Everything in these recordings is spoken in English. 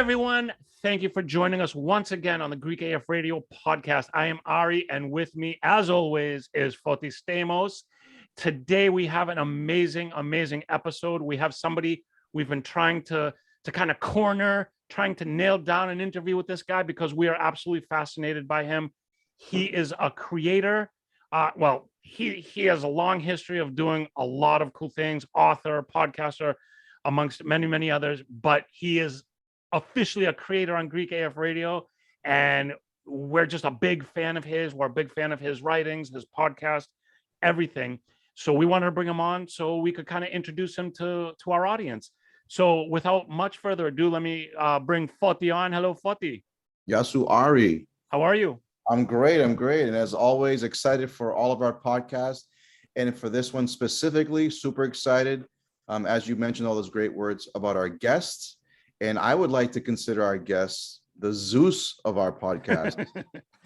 everyone. Thank you for joining us once again on the GreekAFRadio podcast. I am Ari, and with me, as always, is Fotis Stamos. Today, we have an amazing episode. We have somebody we've been trying to kind of corner, trying to nail down an interview with this guy because we are absolutely fascinated by him. He is a creator. He has a long history of doing a lot of cool things, author, podcaster, amongst many others, but he is officially a creator on GreekAFRadio, and we're just a big fan of his. We're a big fan of his writings, his podcast, everything. So we wanted to bring him on so we could kind of introduce him to our audience. So without much further ado, let me bring Foti on. Hello, Foti. Yasu Ari. How are you? I'm great. And as always, excited for all of our podcasts. And for this one specifically, super excited. As you mentioned, all those great words about our guests. And I would like to consider our guests the Zeus of our podcast.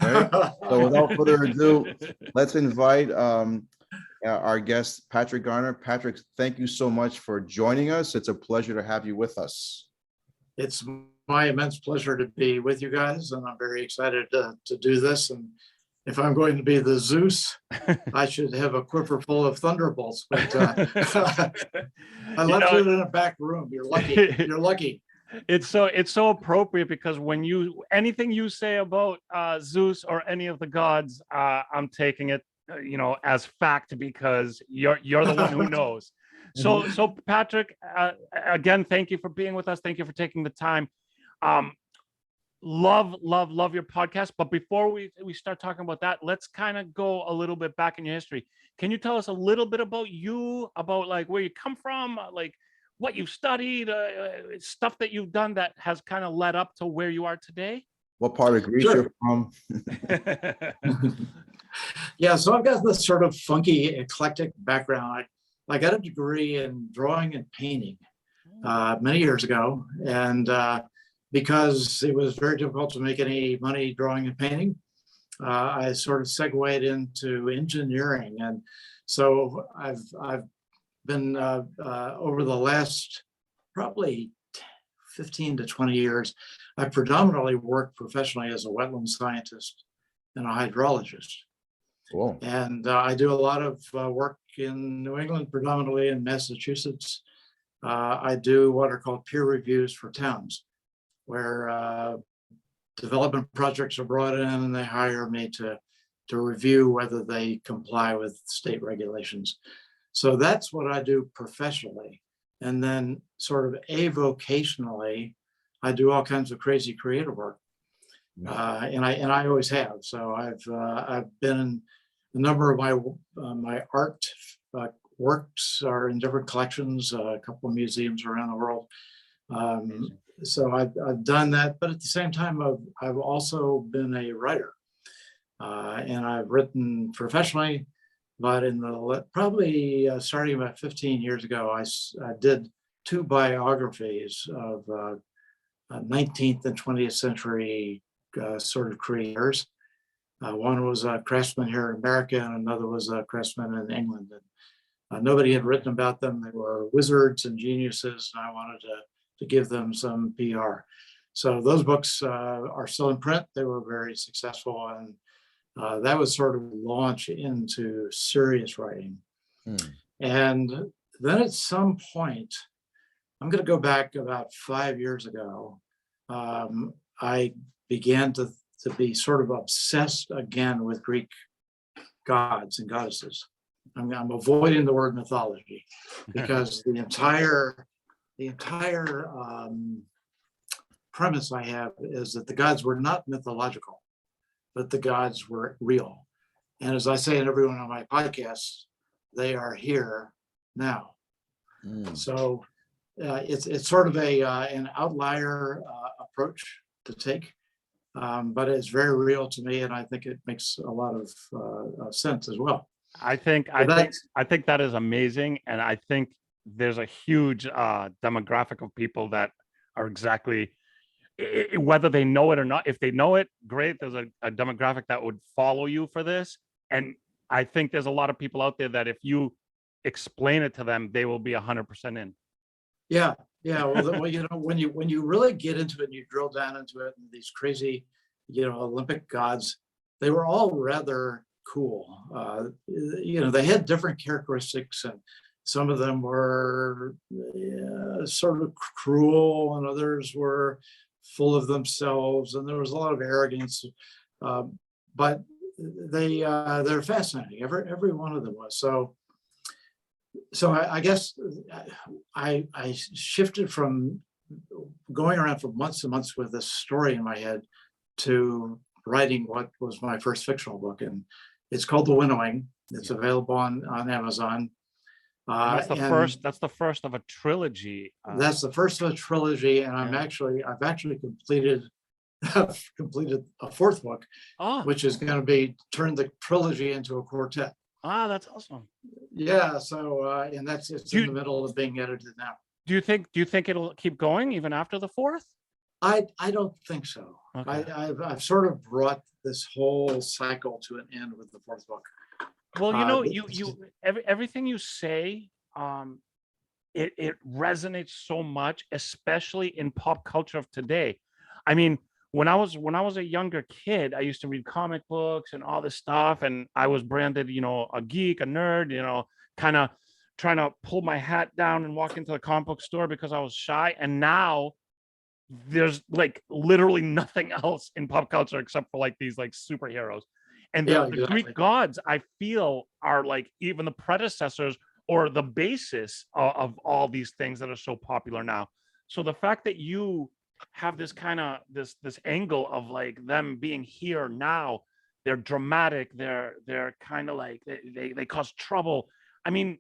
Right? So without further ado, let's invite our guest, Patrick Garner. Patrick, thank you so much for joining us. It's a pleasure to have you with us. It's my immense pleasure to be with you guys, and I'm very excited to do this. And if I'm going to be the Zeus, I should have a quiver full of thunderbolts. But I left it in a back room. You're lucky. You're lucky. It's so appropriate because when anything you say about Zeus or any of the gods, I'm taking it as fact because you're the one who knows. So Patrick, again, thank you for being with us. Thank you for taking the time. Love your podcast. But before we start talking about that, let's kind of go a little bit back in your history. Can you tell us a little bit about you, about like where you come from, like what you've studied, stuff that you've done that has kind of led up to where you are today? What part of Greece you're from? Yeah, so I've got this sort of funky, eclectic background. I got a degree in drawing and painting many years ago, and because it was very difficult to make any money drawing and painting, I sort of segued into engineering, and so I've been over the last probably 15 to 20 years, I predominantly worked professionally as a wetland scientist and a hydrologist. Cool. And I do a lot of work in New England, predominantly in Massachusetts. I do what are called peer reviews for towns, where development projects are brought in and they hire me to review whether they comply with state regulations. So that's what I do professionally. And then sort of avocationally, I do all kinds of crazy creative work. And I always have. So I've been in a number of my art works are in different collections, a couple of museums around the world. So I've done that, but at the same time, I've also been a writer, and I've written professionally. But in the probably starting about 15 years ago, I did two biographies of 19th and 20th century sort of creators. One was a craftsman here in America, and another was a craftsman in England. And nobody had written about them. They were wizards and geniuses, and I wanted to give them some PR. So those books are still in print. They were very successful, and that was sort of launch into serious writing. And then at some point, I'm going to go back about 5 years ago, I began to be sort of obsessed again with Greek gods and goddesses. I'm avoiding the word mythology because the entire premise I have is that the gods were not mythological, but the gods were real. And as I say in every one of my podcasts, they are here now. So it's sort of an outlier approach to take, but it's very real to me, and I think it makes a lot of sense as well. I think that is amazing, and I think there's a huge demographic of people that are exactly, whether they know it or not. If they know it, great. There's a demographic that would follow you for this, and I think there's a lot of people out there that if you explain it to them, they will be 100% in. Yeah, Yeah, well, when you really get into it and you drill down into it, and these crazy, Olympic gods, they were all rather cool. They had different characteristics, and some of them were sort of cruel, and others were full of themselves, and there was a lot of arrogance. But they're fascinating. Every one of them was. So I guess I shifted from going around for months and months with this story in my head to writing what was my first fictional book, and it's called The Winnowing. It's available on Amazon. That's the first. That's the first of a trilogy. That's the first of a trilogy, and I've actually completed a fourth book, which is going to be turn the trilogy into a quartet. That's awesome. Yeah. So and it's in the middle of being edited now. Do you think it'll keep going even after the fourth? I don't think so. Okay. I've sort of brought this whole cycle to an end with the fourth book. Well, everything you say, it resonates so much, especially in pop culture of today. I mean, when I was a younger kid, I used to read comic books and all this stuff, and I was branded, a geek, a nerd, kind of trying to pull my hat down and walk into the comic book store because I was shy. And now there's like literally nothing else in pop culture except for like these like superheroes. And the Greek gods, I feel, are like even the predecessors or the basis of all these things that are so popular now. So the fact that you have this kind of this angle of like them being here now, they're dramatic, they're kind of like they cause trouble. I mean,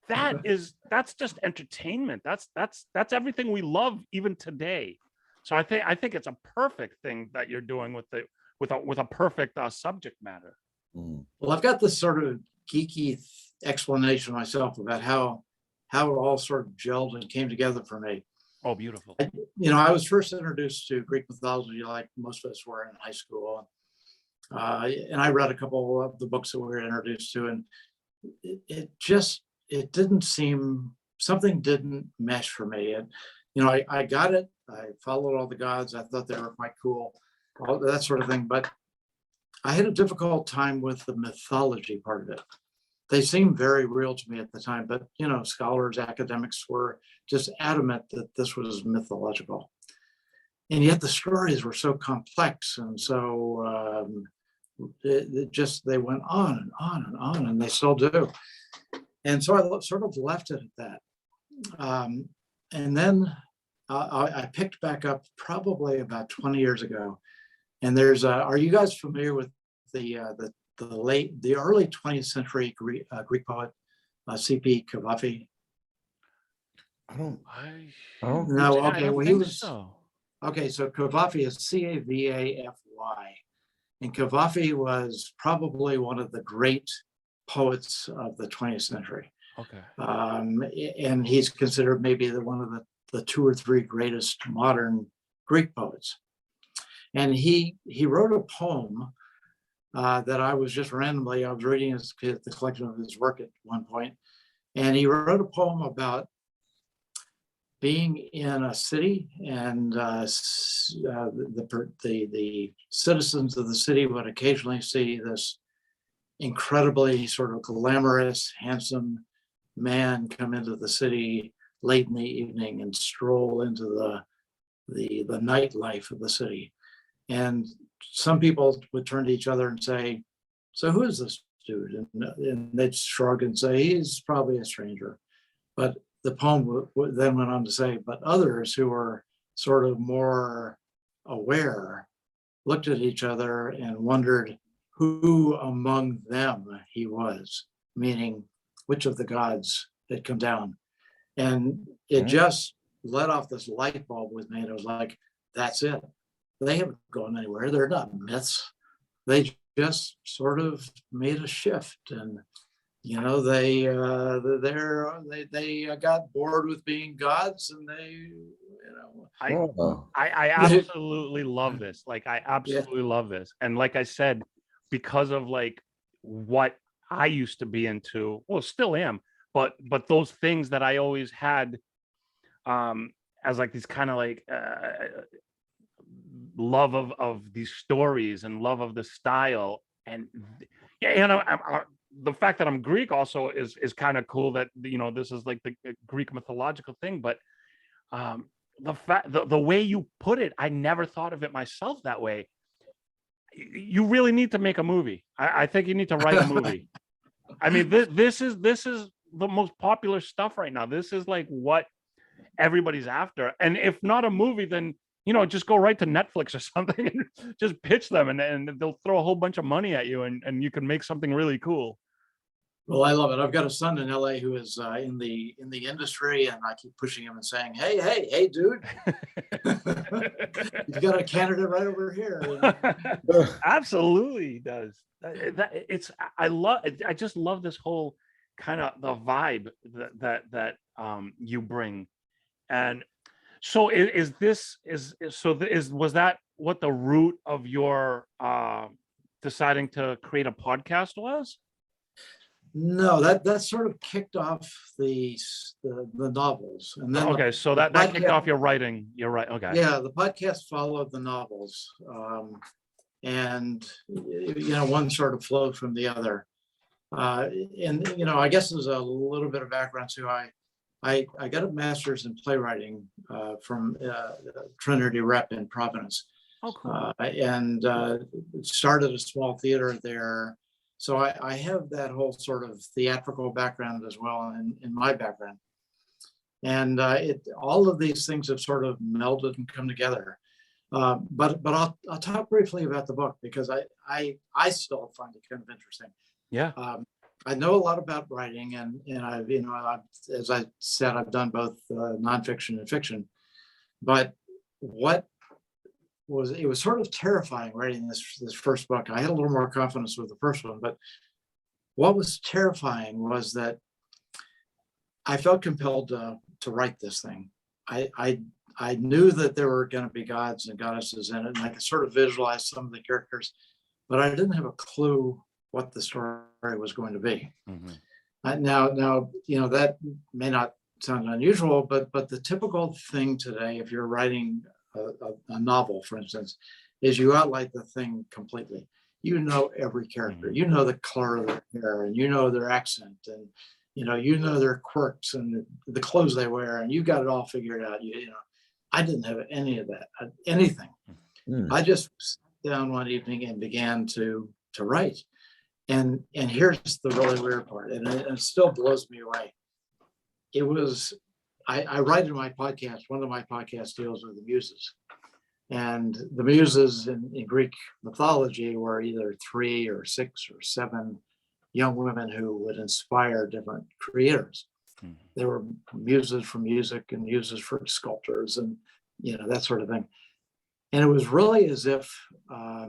that's just entertainment. That's everything we love even today. So I think it's a perfect thing that you're doing with a perfect subject matter. Well, I've got this sort of geeky explanation myself about how it all sort of gelled and came together for me. Oh, beautiful. I was first introduced to Greek mythology like most of us were in high school. And I read a couple of the books that we were introduced to, and it didn't seem, something didn't mesh for me. And, I got it. I followed all the gods. I thought they were quite cool, all that sort of thing. But I had a difficult time with the mythology part of it. They seemed very real to me at the time, but scholars, academics were just adamant that this was mythological. And yet the stories were so complex, and so they went on and on and on, and they still do. And so I sort of left it at that. And then I picked back up probably about 20 years ago. And there's are you guys familiar with the early 20th century Greek poet C.P. Cavafy? I don't know. Okay, well, he was so. Okay, so Cavafy is Cavafy, and Cavafy was probably one of the great poets of the 20th century. Okay. And he's considered maybe one of the two or three greatest modern Greek poets. And he wrote a poem that I was just randomly, I was reading the collection of his work at one point, and he wrote a poem about being in a city, and the citizens of the city would occasionally see this incredibly sort of glamorous, handsome man come into the city late in the evening and stroll into the nightlife of the city. And some people would turn to each other and say, "So who is this dude?" And they'd shrug and say, "He's probably a stranger." But the poem then went on to say, but others who were sort of more aware looked at each other and wondered who among them he was, meaning which of the gods had come down. And it just let off this light bulb with me. And it was like, that's it. They haven't gone anywhere. They're not myths. They just sort of made a shift, and they got bored with being gods, and I absolutely love this. Like, I absolutely love this. And like I said, because of like what I used to be into, well, still am, but those things that I always had as like these kind of like love of these stories and love of the style. And yeah, the fact that I'm Greek also is kind of cool, that this is like the Greek mythological thing. But the way you put it, I never thought of it myself that way. You really need to make a movie. I think you need to write a movie. I mean, this is the most popular stuff right now. This is like what everybody's after. And if not a movie, then just go right to Netflix or something and just pitch them, and they'll throw a whole bunch of money at you, and you can make something really cool. Well, I love it. I've got a son in LA who is in the industry, and I keep pushing him and saying, hey, dude, you've got a candidate right over here. Absolutely does. I just love this whole kind of the vibe that you bring. And so was that what the root of your deciding to create a podcast was? No, that sort of kicked off the novels, and then okay, so that kicked off your writing. You're right. Okay. Yeah, the podcast followed the novels, and one sort of flowed from the other. And I guess there's a little bit of background too. I got a master's in playwriting from Trinity Rep in Providence. Oh, cool. And started a small theater there. So I have that whole sort of theatrical background as well in my background. And all of these things have sort of melded and come together. But I'll talk briefly about the book, because I still find it kind of interesting. Yeah. I know a lot about writing, and I've as I said, I've done both nonfiction and fiction. But it was sort of terrifying writing this first book. I had a little more confidence with the first one, but what was terrifying was that I felt compelled to write this thing. I knew that there were going to be gods and goddesses in it, and I could sort of visualize some of the characters, but I didn't have a clue what the story was going to be. Mm-hmm. Now, that may not sound unusual, but the typical thing today, if you're writing a novel, for instance, is you outline the thing completely. You know every character. Mm-hmm. You know the color of their hair, and you know their accent, and you know their quirks and the clothes they wear, and you got it all figured out. I didn't have any of that, anything. Mm. I just sat down one evening and began to write. And here's the really weird part, and it still blows me away. It was, I write in my podcast, one of my podcasts deals with the muses. And the muses in Greek mythology were either 3 or 6 or 7 young women who would inspire different creators. Mm-hmm. They were muses for music and muses for sculptors and, that sort of thing. And it was really as if I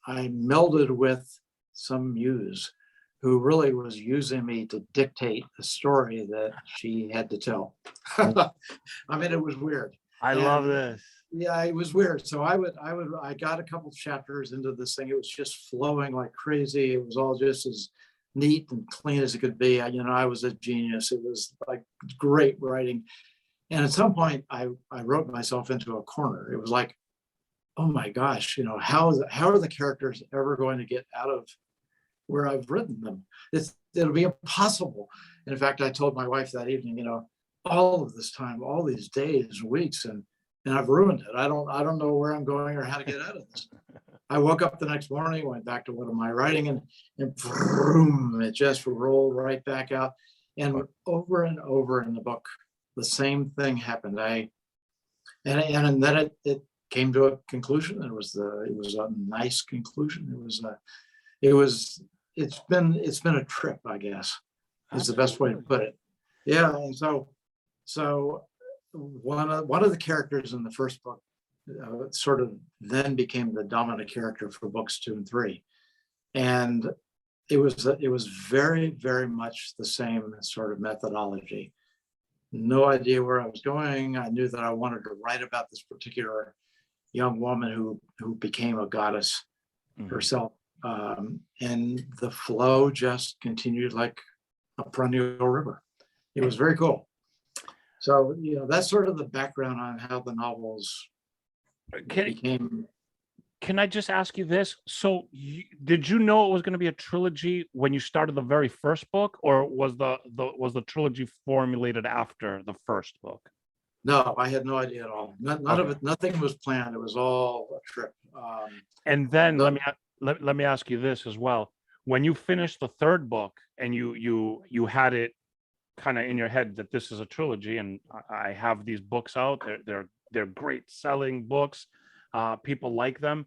melded with some muse who really was using me to dictate the story that she had to tell. I mean, it was weird. I love this. Yeah, it was weird. So I got a couple chapters into this thing. It was just flowing like crazy. It was all just as neat and clean as it could be. I was a genius. It was like great writing. And at some point I wrote myself into a corner. It was like, oh my gosh, how are the characters ever going to get out of where I've written them? It'll be impossible. And in fact, I told my wife that evening, all of this time, all these days, weeks, and I've ruined it. I don't know where I'm going or how to get out of this. I woke up the next morning, went back to what am I writing, and vroom, it just rolled right back out. And over and over in the book, the same thing happened. And then it came to a conclusion. It was a nice conclusion. It's been a trip, I guess, is the best way to put it. Yeah. And so one of the characters in the first book sort of then became the dominant character for books 2 and 3. And it was very, very much the same sort of methodology. No idea where I was going. I knew that I wanted to write about this particular young woman who became a goddess herself. And the flow just continued like a perennial river. It was very cool. So, that's sort of the background on how the novels became. Can I just ask you this? So did you know it was going to be a trilogy when you started the very first book, or was the trilogy formulated after the first book? No, I had no idea at all. None of it, nothing was planned. It was all a trip. And then let me ask you this as well. When you finished the third book and you had it kind of in your head that this is a trilogy, and I have these books out, they're great selling books. People like them.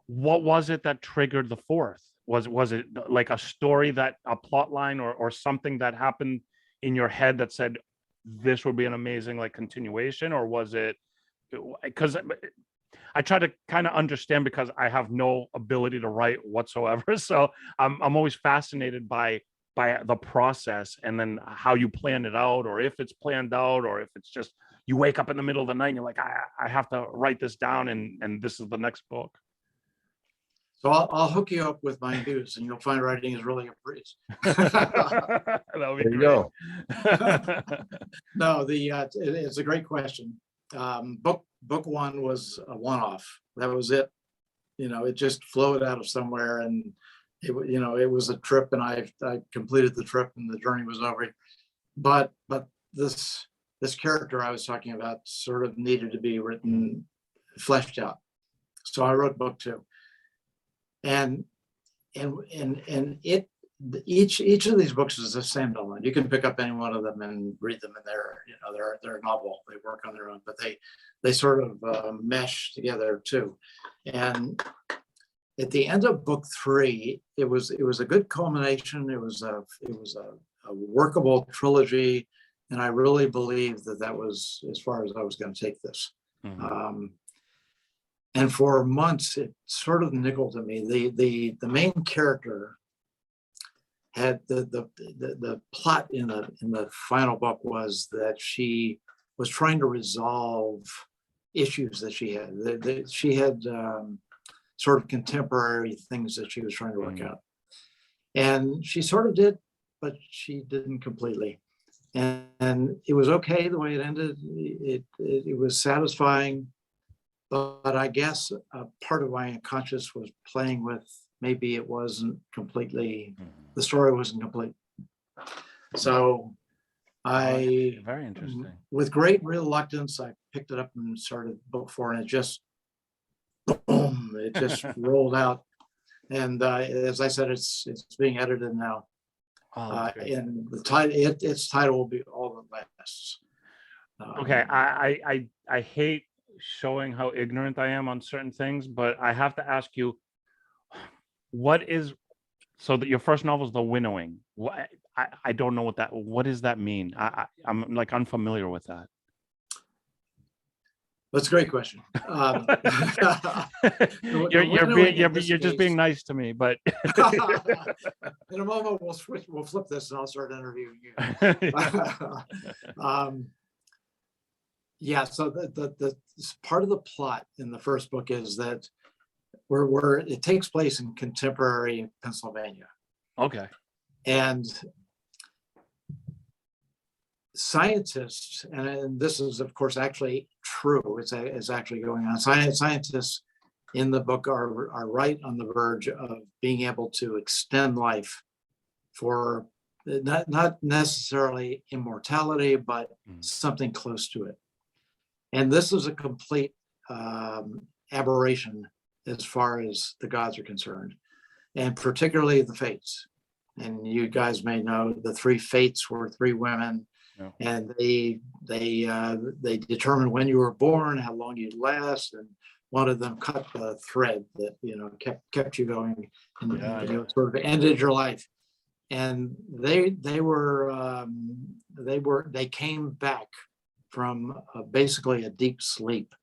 What was it that triggered the fourth? Was it like a story, a plot line, or something that happened in your head that said this would be an amazing like continuation? Or was it, because I try to kind of understand, because I have no ability to write whatsoever. So I'm always fascinated by the process, and then how you plan it out, or if it's planned out, or if it's just you wake up in the middle of the night and you're like, I have to write this down, and this is the next book. So I'll hook you up with my muse, and you'll find writing is really a breeze. That would be There you great. go. No, it's a great question. Book one was a one-off. That was it. It just flowed out of somewhere, and it was a trip, and I completed the trip, and the journey was over. But this character I was talking about sort of needed to be written, fleshed out. So I wrote book two. And each of these books is a standalone. You can pick up any one of them and read them, and they're a novel. They work on their own, but they sort of mesh together too. And at the end of book three, it was a good culmination. It was a workable trilogy, and I really believed that was as far as I was going to take this. Mm-hmm. And for months, it sort of nickeled at me. The main character had the plot in the final book was that she was trying to resolve issues that she had. She had sort of contemporary things that she was trying to work out, and she sort of did, but she didn't completely. And it was okay the way it ended. It was satisfying. But I guess part of my unconscious was playing with, maybe it wasn't completely, the story wasn't complete. So very interesting. With great reluctance, I picked it up and started book four, and it just, boom, it just rolled out. And as I said, it's being edited now. And its title will be All That Lasts. Okay, I hate showing how ignorant I am on certain things, but I have to ask you, so that your first novel is The Winnowing. I don't know what does that mean? I'm like unfamiliar with that. That's a great question. You're just being nice to me, but in a moment we'll flip this and I'll start interviewing you. Yeah, so the part of the plot in the first book is that it takes place in contemporary Pennsylvania. Okay. And scientists, and this is of course actually true, it's actually going on. Scientists in the book are right on the verge of being able to extend life for not necessarily immortality, but something close to it. And this is a complete aberration as far as the gods are concerned, and particularly the fates. And you guys may know the three fates were three women, and they determined when you were born, how long you'd last, and one of them cut the thread that kept you going, and sort of ended your life. And they came back from basically a deep sleep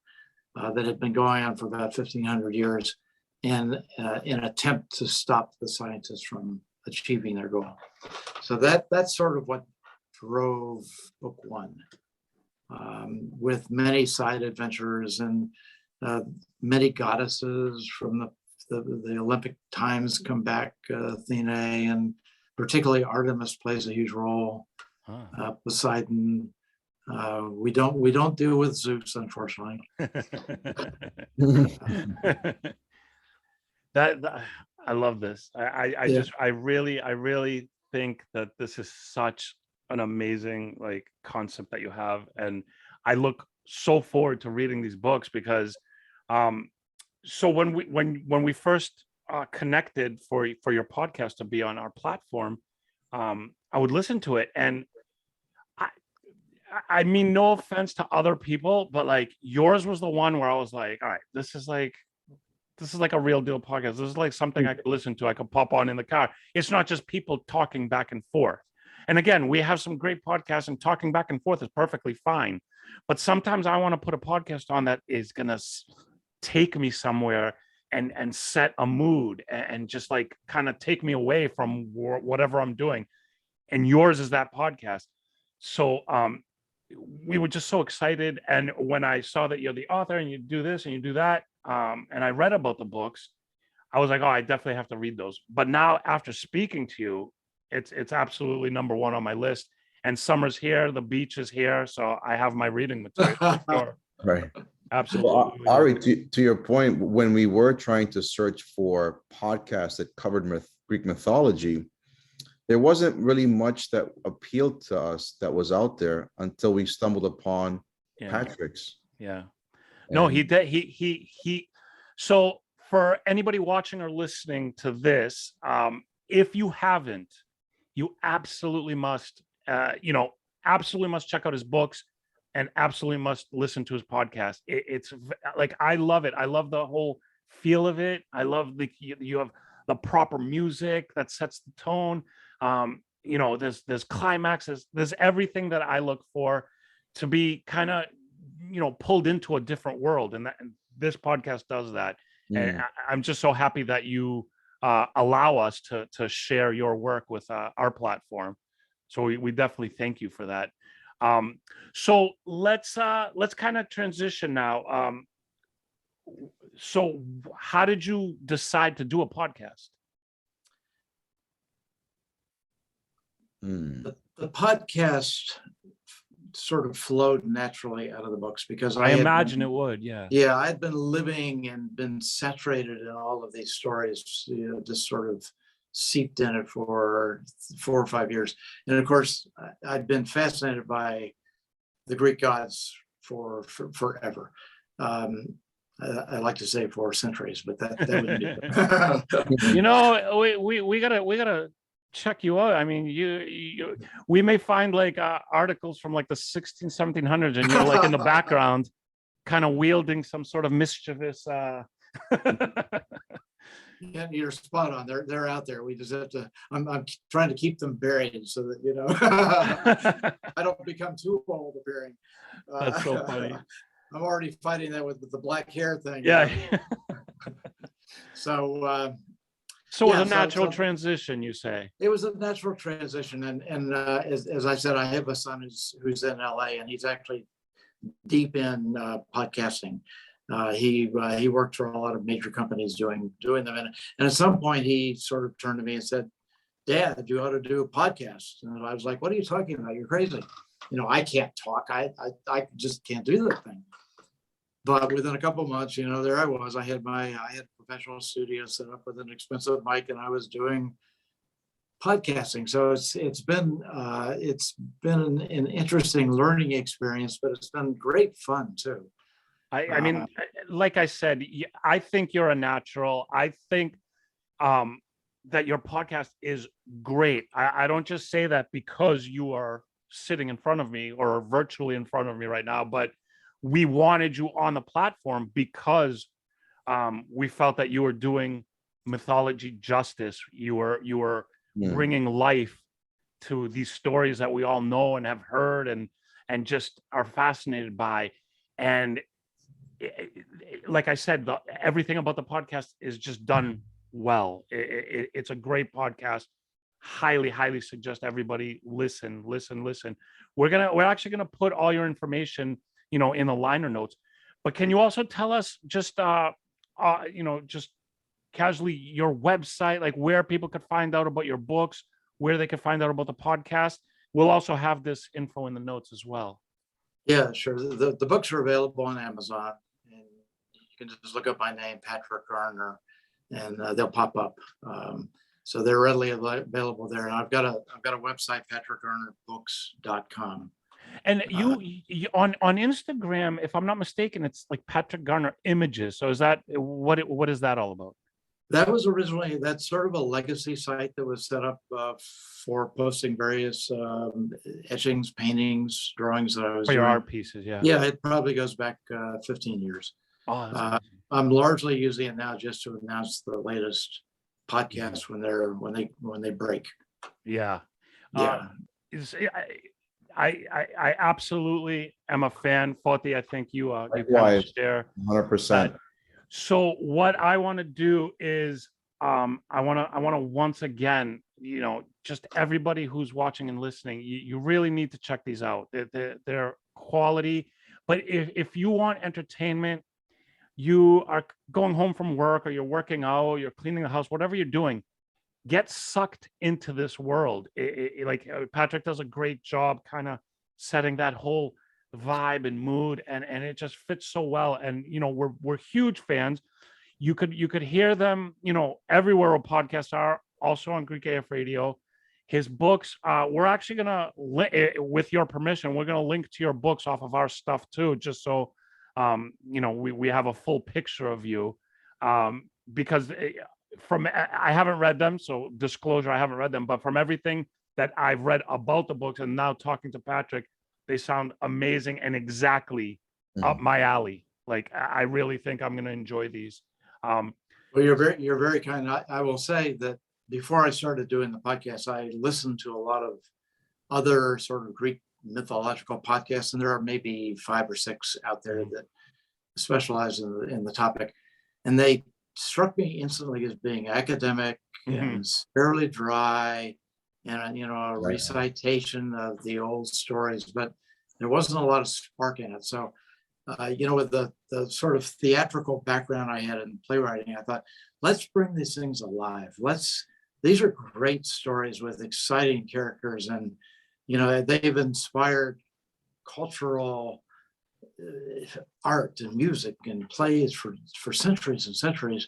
that had been going on for about 1,500 years, and in an attempt to stop the scientists from achieving their goal. So that's sort of what drove book one, with many side adventures and many goddesses from the Olympic times come back. Athena, and particularly Artemis plays a huge role. Poseidon. We don't deal with Zeus, unfortunately. that I love this. I Yeah. just I really think that this is such an amazing like concept that you have, and I look so forward to reading these books because so when we first connected for your podcast to be on our platform, I would listen to it, and I I mean no offense to other people, but like yours was the one where I was like, all right, this is like a real deal podcast. This is like something I could listen to. I could pop on in the car. It's not just people talking back and forth. And again, we have some great podcasts, and talking back and forth is perfectly fine. But sometimes I want to put a podcast on that is going to take me somewhere and set a mood and just like kind of take me away from whatever I'm doing. And yours is that podcast. So we were just so excited. And when I saw that you're the author and you do this and you do that, and I read about the books, I was like, oh, I definitely have to read those. But now after speaking to you, it's absolutely number one on my list. And summer's here, the beach is here, so I have my reading material for sure. Right. Absolutely. Well, Ari, to your point, when we were trying to search for podcasts that covered Greek mythology, there wasn't really much that appealed to us that was out there until we stumbled upon Patrick's. Yeah. No, he did. He. So for anybody watching or listening to this, if you haven't, you absolutely must, absolutely must check out his books and absolutely must listen to his podcast. It's like, I love it. I love the whole feel of it. I love you have the proper music that sets the tone. There's climaxes, there's everything that I look for to be kind of, pulled into a different world. And this podcast does that. And I'm just so happy that you allow us to share your work with our platform. So we definitely thank you for that. So let's kind of transition now. So how did you decide to do a podcast? The podcast sort of flowed naturally out of the books because I imagine it would. Yeah, I'd been living and been saturated in all of these stories, just sort of seeped in it for 4 or 5 years. And of course, I'd been fascinated by the Greek gods for forever. I like to say 4 centuries, but that wouldn't be. we gotta check you out. I mean, we may find like articles from like the 1700s, and you're like in the background, kind of wielding some sort of mischievous. Yeah, you're spot on. They're out there. We just have to. I'm trying to keep them buried so that I don't become too old appearing. That's so funny. I'm already fighting that with the black hair thing. Yeah. So it was a natural transition, you say? It was a natural transition, and as I said, I have a son who's in LA, and he's actually deep in podcasting. He worked for a lot of major companies doing them, and at some point he sort of turned to me and said, "Dad, you ought to do a podcast." And I was like, "What are you talking about? You're crazy. I can't talk. I just can't do that thing." But within a couple of months, there I was. I had a professional studio set up with an expensive mic, and I was doing podcasting. So it's been an interesting learning experience, but it's been great fun too. I mean, like I said, I think you're a natural. I think that your podcast is great. I don't just say that because you are sitting in front of me or virtually in front of me right now, but we wanted you on the platform because we felt that you were doing mythology justice. You were bringing life to these stories that we all know and have heard and just are fascinated by. And like I said, everything about the podcast is just done well. It's a great podcast. Highly suggest everybody listen. We're actually gonna put all your information, in the liner notes. But can you also tell us just just casually your website, like where people could find out about your books, where they could find out about the podcast? We'll also have this info in the notes as well. Yeah, sure. The books are available on Amazon, and you can just look up my name, Patrick Garner, and they'll pop up. So they're readily available there. And I've got a website, patrickgarnerbooks.com. And you on Instagram, if I'm not mistaken, it's like Patrick Garner Images. So is that what is that all about? That was originally, that's sort of a legacy site that was set up for posting various etchings, paintings, drawings that I was For your doing. art pieces, yeah. Yeah, it probably goes back 15 years. Oh, that's amazing. I'm largely using it now just to announce the latest podcasts when they break. Yeah. Yeah. I absolutely am a fan, Foti. I think you kind of share 100%. So what I want to do is I want to once again, just everybody who's watching and listening, you really need to check these out. They're quality. But if you want entertainment, you are going home from work or you're working out, you're cleaning the house, whatever you're doing, get sucked into this world. Like Patrick does a great job kind of setting that whole vibe and mood, and it just fits so well. And we're huge fans. You could hear them everywhere where podcasts are, also on GreekAFRadio. His books, we're actually gonna with your permission, we're gonna link to your books off of our stuff too, just so we have a full picture of you, because I haven't read them, so disclosure, I haven't read them, but from everything that I've read about the books and now talking to Patrick, they sound amazing and exactly up my alley. Like I really think I'm going to enjoy these. Well, you're very kind. I will say that before I started doing the podcast, I listened to a lot of other sort of Greek mythological podcasts, and there are maybe 5 or 6 out there that specialize in the topic, and they struck me instantly as being academic and fairly dry, and a recitation of the old stories, but there wasn't a lot of spark in it. So with the sort of theatrical background I had in playwriting, I thought, let's bring these things alive. These are great stories with exciting characters, and they've inspired cultural art and music and plays for centuries and centuries.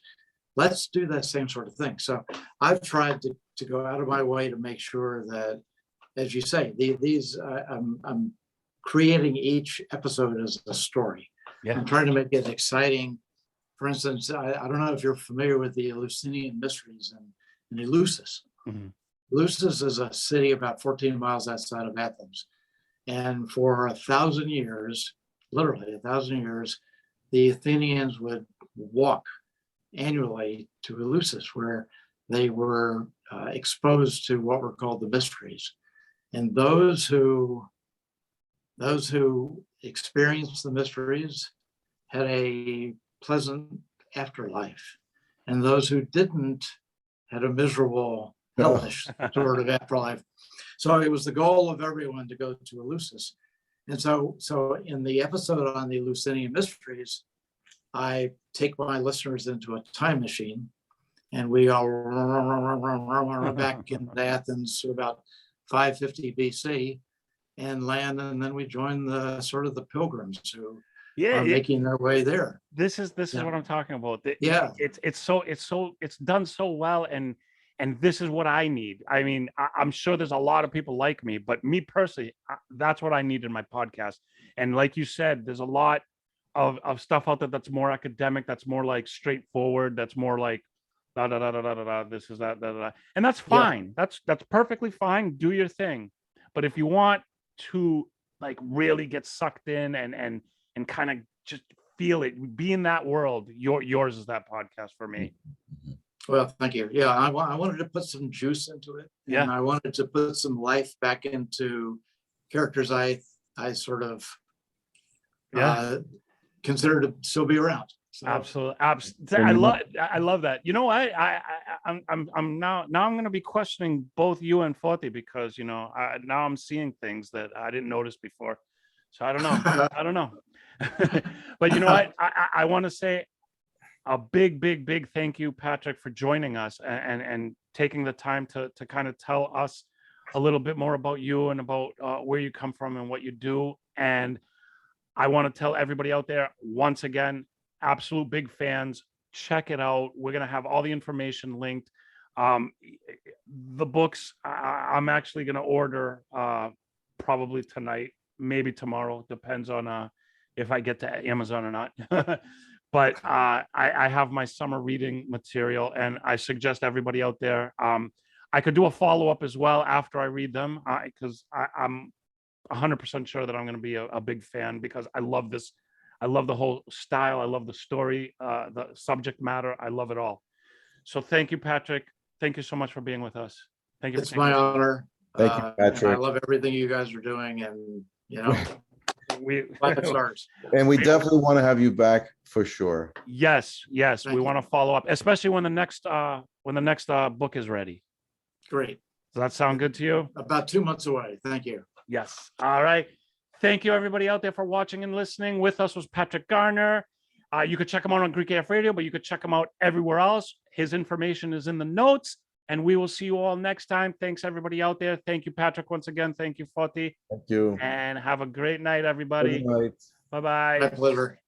Let's do that same sort of thing. So I've tried to go out of my way to make sure that, as you say, I'm creating each episode as a story. Yeah. I'm trying to make it exciting. For instance, I don't know if you're familiar with the Eleusinian mysteries and Eleusis. Eleusis is a city about 14 miles outside of Athens. And for 1,000 years, literally 1,000 years, the Athenians would walk annually to Eleusis, where they were exposed to what were called the mysteries. And those who experienced the mysteries had a pleasant afterlife, and those who didn't had a miserable, hellish sort of afterlife. So it was the goal of everyone to go to Eleusis. And so in the episode on the Eleusinian mysteries, I take my listeners into a time machine, and we all run back into Athens to about 550 BC and land, and then we join the sort of the pilgrims who are making their way there. This is what I'm talking about. Yeah, it's done so well, and this is what I need. I mean, I'm sure there's a lot of people like me, but me personally, that's what I need in my podcast. And like you said, there's a lot of stuff out there that's more academic, that's more like straightforward, that's more like da da da da da da. This is that da, da, da. And that's fine. Yeah. That's perfectly fine. Do your thing. But if you want to like really get sucked in and kind of just feel it, be in that world, yours is that podcast for me. Well, thank you. Yeah, I wanted to put some juice into it. And I wanted to put some life back into characters I sort of consider to still be around. So. Absolutely. I love that. You know what? I'm now I'm going to be questioning both you and Foti, because now I'm seeing things that I didn't notice before. So I don't know. But you know what? I want to say a big thank you, Patrick, for joining us and taking the time to kind of tell us a little bit more about you and about where you come from and what you do. And I want to tell everybody out there once again, absolute big fans. Check it out. We're going to have all the information linked. The books I'm actually going to order probably tonight, maybe tomorrow, depends on if I get to Amazon or not. But I have my summer reading material, and I suggest everybody out there. I could do a follow-up as well after I read them, because I'm 100% sure that I'm going to be a big fan, because I love this. I love the whole style. I love the story, the subject matter. I love it all. So thank you, Patrick. Thank you so much for being with us. Thank you. It's my honor. Thank you, And Patrick. I love everything you guys are doing, and five stars. And we definitely want to have you back for sure. Yes, Thank we you. want to follow up, especially when the next book is ready. Great. Does that sound good to you? About 2 months away. Thank you. Yes. All right. Thank you, everybody out there, for watching and listening. With us was Patrick Garner. You could check him out on GreekAFRadio, but you could check him out everywhere else. His information is in the notes, and we will see you all next time. Thanks, everybody out there. Thank you, Patrick, once again. Thank you, Foti. Thank you. And have a great night, everybody. Good night. Bye-bye. My pleasure.